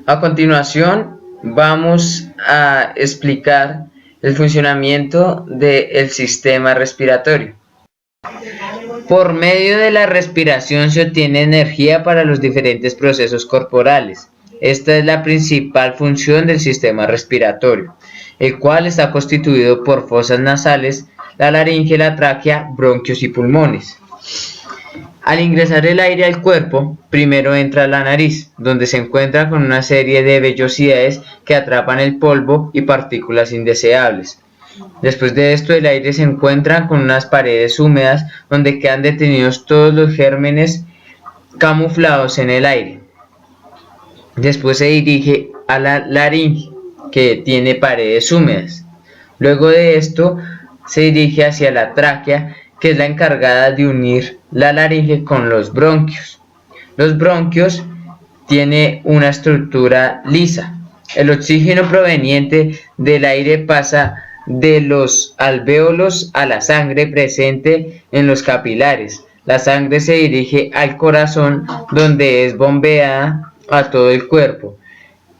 A continuación, vamos a explicar el funcionamiento del sistema respiratorio. Por medio de la respiración se obtiene energía para los diferentes procesos corporales. Esta es la principal función del sistema respiratorio, el cual está constituido por fosas nasales, la laringe, la tráquea, bronquios y pulmones. Al ingresar el aire al cuerpo, primero entra a la nariz, donde se encuentra con una serie de vellosidades que atrapan el polvo y partículas indeseables. Después de esto, el aire se encuentra con unas paredes húmedas donde quedan detenidos todos los gérmenes camuflados en el aire. Después se dirige a la laringe, que tiene paredes húmedas. Luego de esto, se dirige hacia la tráquea, que es la encargada de unir la laringe con los bronquios. Los bronquios tienen una estructura lisa. El oxígeno proveniente del aire pasa de los alvéolos a la sangre presente en los capilares. La sangre se dirige al corazón, donde es bombeada a todo el cuerpo.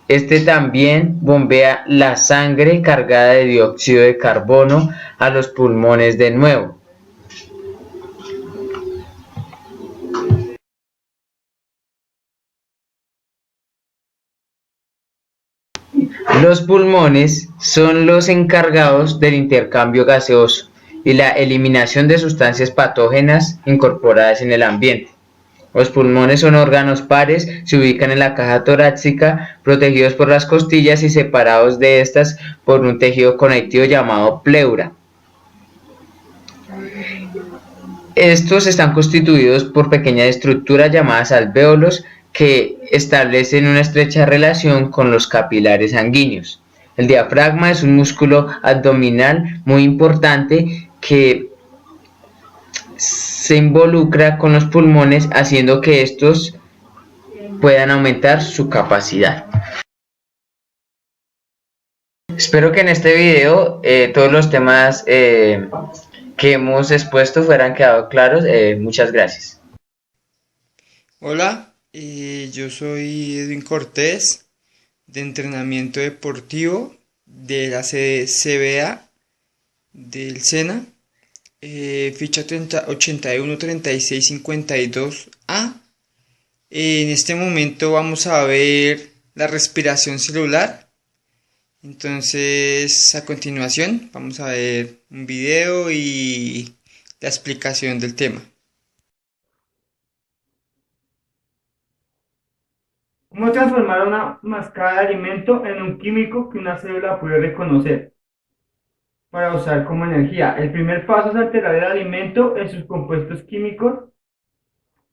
Este también bombea la sangre cargada de dióxido de carbono a los pulmones de nuevo. Los pulmones son los encargados del intercambio gaseoso y la eliminación de sustancias patógenas incorporadas en el ambiente. Los pulmones son órganos pares, se ubican en la caja torácica, protegidos por las costillas y separados de estas por un tejido conectivo llamado pleura. Estos están constituidos por pequeñas estructuras llamadas alvéolos que establecen una estrecha relación con los capilares sanguíneos. El diafragma es un músculo abdominal muy importante que se involucra con los pulmones, haciendo que estos puedan aumentar su capacidad. Espero que en este video todos los temas que hemos expuesto fueran quedado claros. Muchas gracias. Hola, yo soy Edwin Cortés, de entrenamiento deportivo de la sede CBA del SENA, ficha 81 36 52A. En este momento vamos a ver la respiración celular. Entonces, a continuación vamos a ver un video y la explicación del tema. ¿Cómo transformar una mascada de alimento en un químico que una célula puede reconocer para usar como energía? El primer paso es alterar el alimento en sus compuestos químicos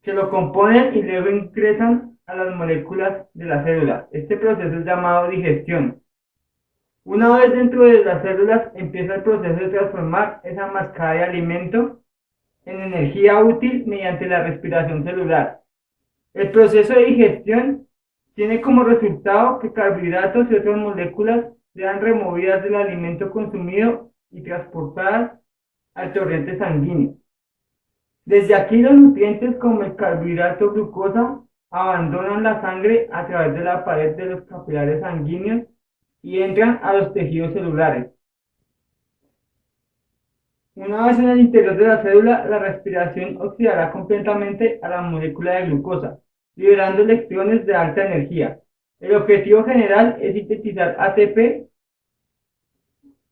que lo componen y luego ingresan a las moléculas de la célula. Este proceso es llamado digestión. Una vez dentro de las células empieza el proceso de transformar esa mascada de alimento en energía útil mediante la respiración celular. El proceso de digestión tiene como resultado que carbohidratos y otras moléculas sean removidas del alimento consumido y transportadas al torrente sanguíneo. Desde aquí los nutrientes como el carbohidrato glucosa abandonan la sangre a través de la pared de los capilares sanguíneos y entran a los tejidos celulares. Una vez en el interior de la célula, la respiración oxidará completamente a la molécula de glucosa, liberando electrones de alta energía. El objetivo general es sintetizar ATP,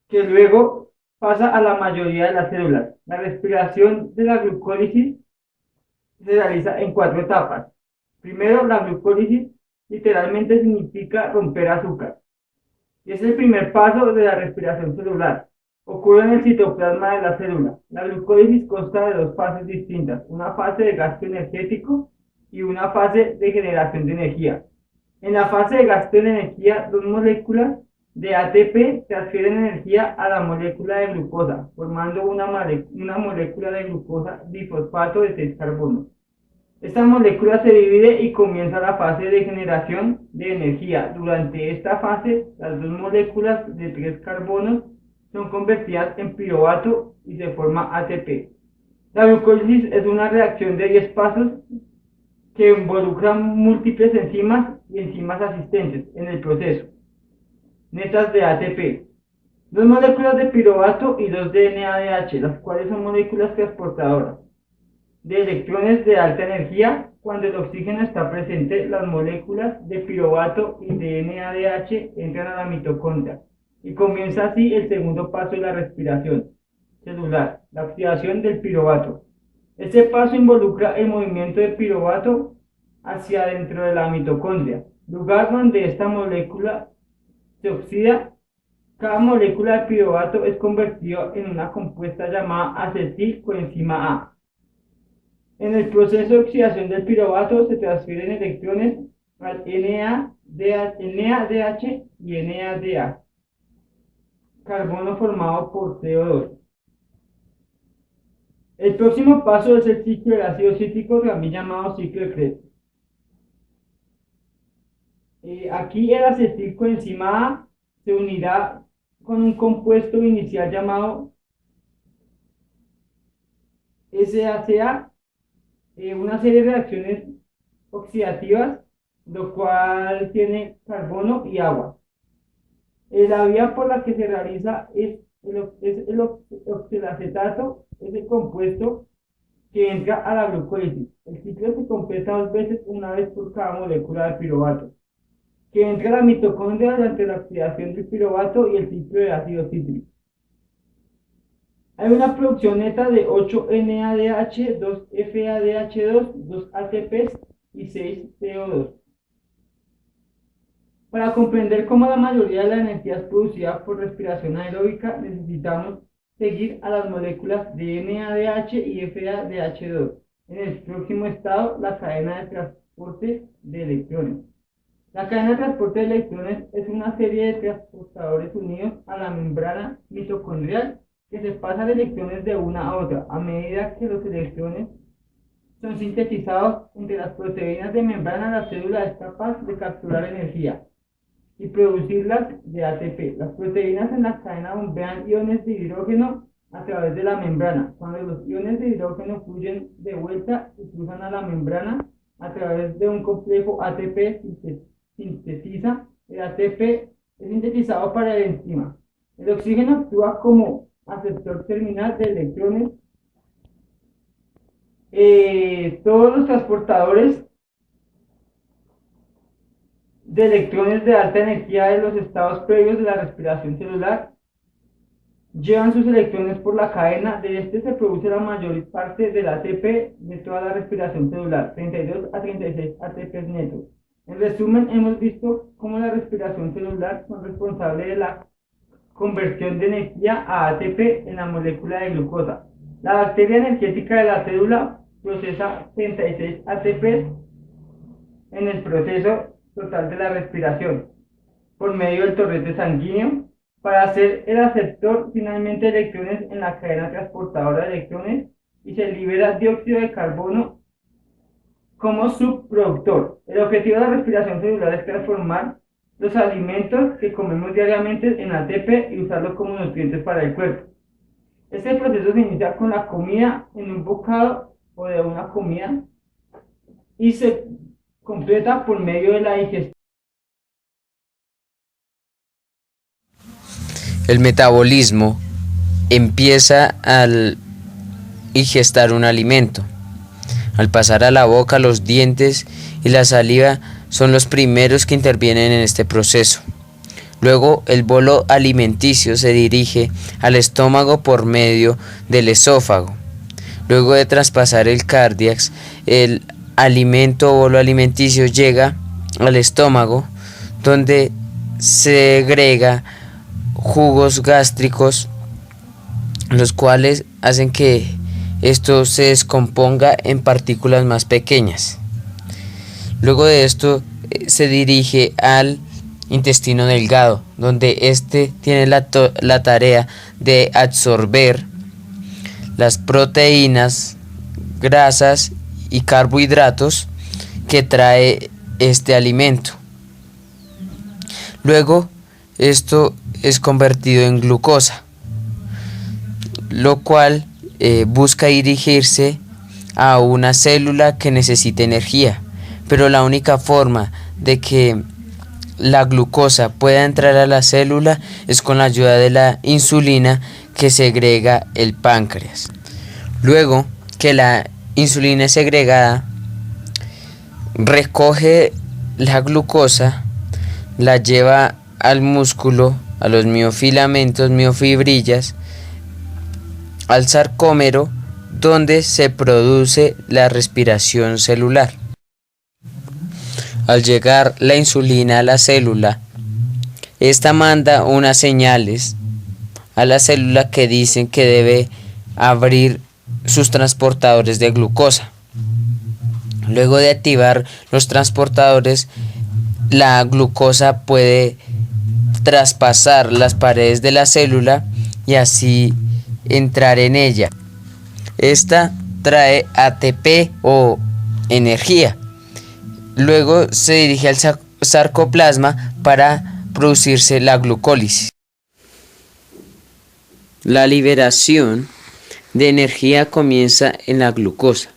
que luego pasa a la mayoría de las células. La respiración de la glucólisis se realiza en 4 etapas. Primero, la glucólisis literalmente significa romper azúcar. Y es el primer paso de la respiración celular. Ocurre en el citoplasma de la célula. La glucólisis consta de 2 fases distintas, una fase de gasto energético y una fase de generación de energía. En la fase de gasto de energía, 2 moléculas de ATP transfieren energía a la molécula de glucosa, formando una molécula de glucosa difosfato de 6 carbonos. Esta molécula se divide y comienza la fase de generación de energía. Durante esta fase, las dos moléculas de 3 carbonos son convertidas en piruvato y se forma ATP. La glucólisis es una reacción de 10 pasos que involucra múltiples enzimas y enzimas asistentes en el proceso. Netas de ATP. Dos moléculas de piruvato y dos de NADH, las cuales son moléculas transportadoras de electrones de alta energía. Cuando el oxígeno está presente, las moléculas de piruvato y de NADH entran a la mitocondria y comienza así el segundo paso de la respiración celular, la oxidación del piruvato. Este paso involucra el movimiento del piruvato hacia dentro de la mitocondria, lugar donde esta molécula se oxida. Cada molécula de piruvato es convertida en una compuesta llamada acetilcoenzima A. En el proceso de oxidación del piruvato se transfieren electrones al NADH y NADA, carbono formado por CO2. El próximo paso es el ciclo del ácido cítrico, también llamado ciclo de Krebs. Aquí el acetilcoenzima A se unirá con un compuesto inicial llamado SACA, una serie de reacciones oxidativas, lo cual tiene carbono y agua. La vía por la que se realiza es el oxalacetato, es el compuesto que entra a la glucólisis. El ciclo se completa 2 veces, una vez por cada molécula de piruvato, que entra a la mitocondria durante la oxidación del piruvato y el ciclo de ácido cítrico. Hay una producción neta de 8 NADH, 2 FADH2, 2 ATPs y 6 CO2. Para comprender cómo la mayoría de la energía es producida por respiración aeróbica, necesitamos seguir a las moléculas de NADH y FADH2. En el próximo estado, la cadena de transporte de electrones. La cadena de transporte de electrones es una serie de transportadores unidos a la membrana mitocondrial que se pasan electrones de una a otra a medida que los electrones son sintetizados entre las proteínas de membrana. La célula es capaz de capturar energía y producirlas de ATP. Las proteínas en la cadena bombean iones de hidrógeno a través de la membrana. Cuando los iones de hidrógeno fluyen de vuelta y cruzan a la membrana a través de un complejo ATP, sintetiza el ATP, es sintetizado para la enzima. El oxígeno actúa como aceptor terminal de electrones. Todos los transportadores de electrones de alta energía de los estados previos de la respiración celular llevan sus electrones por la cadena. De este se produce la mayor parte del ATP de toda la respiración celular, 32 a 36 ATPs netos. En resumen, hemos visto cómo la respiración celular es responsable de la conversión de energía a ATP en la molécula de glucosa. La bacteria energética de la célula procesa 36 ATPs en el proceso total de la respiración por medio del torrente sanguíneo para hacer el aceptor finalmente de electrones en la cadena transportadora de electrones, y se libera dióxido de carbono como subproductor. El objetivo de la respiración celular es transformar los alimentos que comemos diariamente en ATP y usarlos como nutrientes para el cuerpo. Este proceso se inicia con la comida en un bocado o de una comida y se completa por medio de la digestión. El metabolismo empieza al ingestar un alimento. Al pasar a la boca, los dientes y la saliva son los primeros que intervienen en este proceso. Luego, el bolo alimenticio se dirige al estómago por medio del esófago. Luego de traspasar el cárdiax, el alimento o bolo alimenticio llega al estómago, donde segrega jugos gástricos, los cuales hacen que esto se descomponga en partículas más pequeñas. Luego de esto se dirige al intestino delgado, donde este tiene la tarea de absorber las proteínas, grasas y carbohidratos que trae este alimento. Luego, esto es convertido en glucosa, lo cual busca dirigirse a una célula que necesita energía, pero la única forma de que la glucosa pueda entrar a la célula es con la ayuda de la insulina que segrega el páncreas. Luego que la insulina es segregada, recoge la glucosa, la lleva al músculo, a los miofilamentos, miofibrillas, al sarcómero, donde se produce la respiración celular. Al llegar la insulina a la célula, esta manda unas señales a la célula que dicen que debe abrir sus transportadores de glucosa. Luego de activar los transportadores, la glucosa puede traspasar las paredes de la célula y así entrar en ella. Esta trae ATP o energía. Luego se dirige al sarcoplasma para producirse la glucólisis. La liberación de energía comienza en la glucosa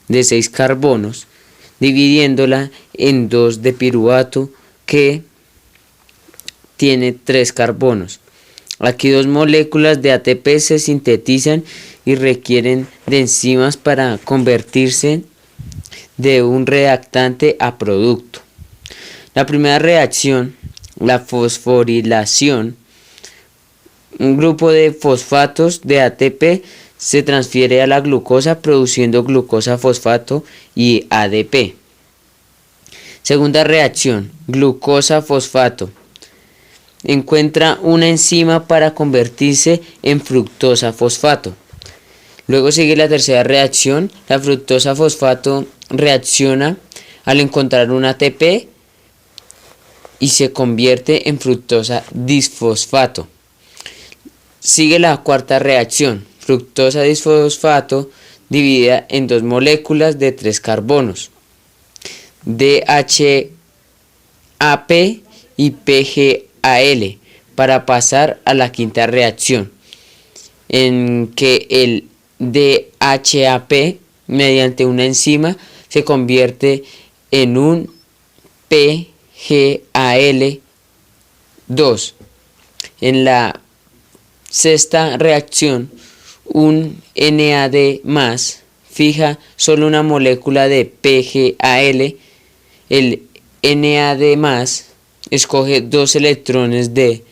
de 6 carbonos, dividiéndola en 2 de piruvato que tiene 3 carbonos. Aquí 2 moléculas de ATP se sintetizan y requieren de enzimas para convertirse de un reactante a producto. La primera reacción, la fosforilación, un grupo de fosfatos de ATP se transfiere a la glucosa produciendo glucosa fosfato y ADP. Segunda reacción, glucosa fosfato. Encuentra una enzima para convertirse en fructosa fosfato. Luego sigue la tercera reacción, la fructosa fosfato reacciona al encontrar un ATP y se convierte en fructosa disfosfato. Sigue la cuarta reacción, fructosa disfosfato dividida en 2 moléculas de 3 carbonos, DHAP y PGAL, para pasar a la quinta reacción, en que el DHAP mediante una enzima se convierte en un PGAL2. En la sexta reacción, un NAD+ fija solo una molécula de PGAL. El NAD+ escoge 2 electrones de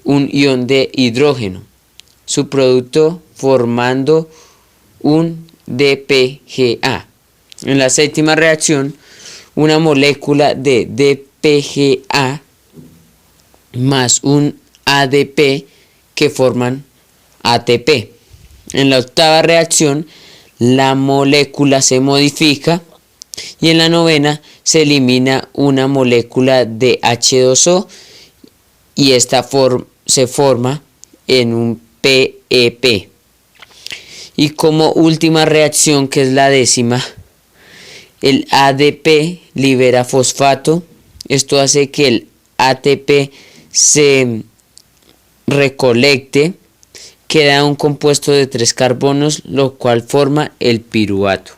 un ion de hidrógeno, su producto formando un DPGA. En la séptima reacción, una molécula de DPGA más un ADP que forman ATP. En la octava reacción, la molécula se modifica y en la novena se elimina una molécula de H2O y esta se forma en un PEP. Y como última reacción, que es la décima, el ADP libera fosfato. Esto hace que el ATP se recolecte, queda un compuesto de 3 carbonos, lo cual forma el piruvato.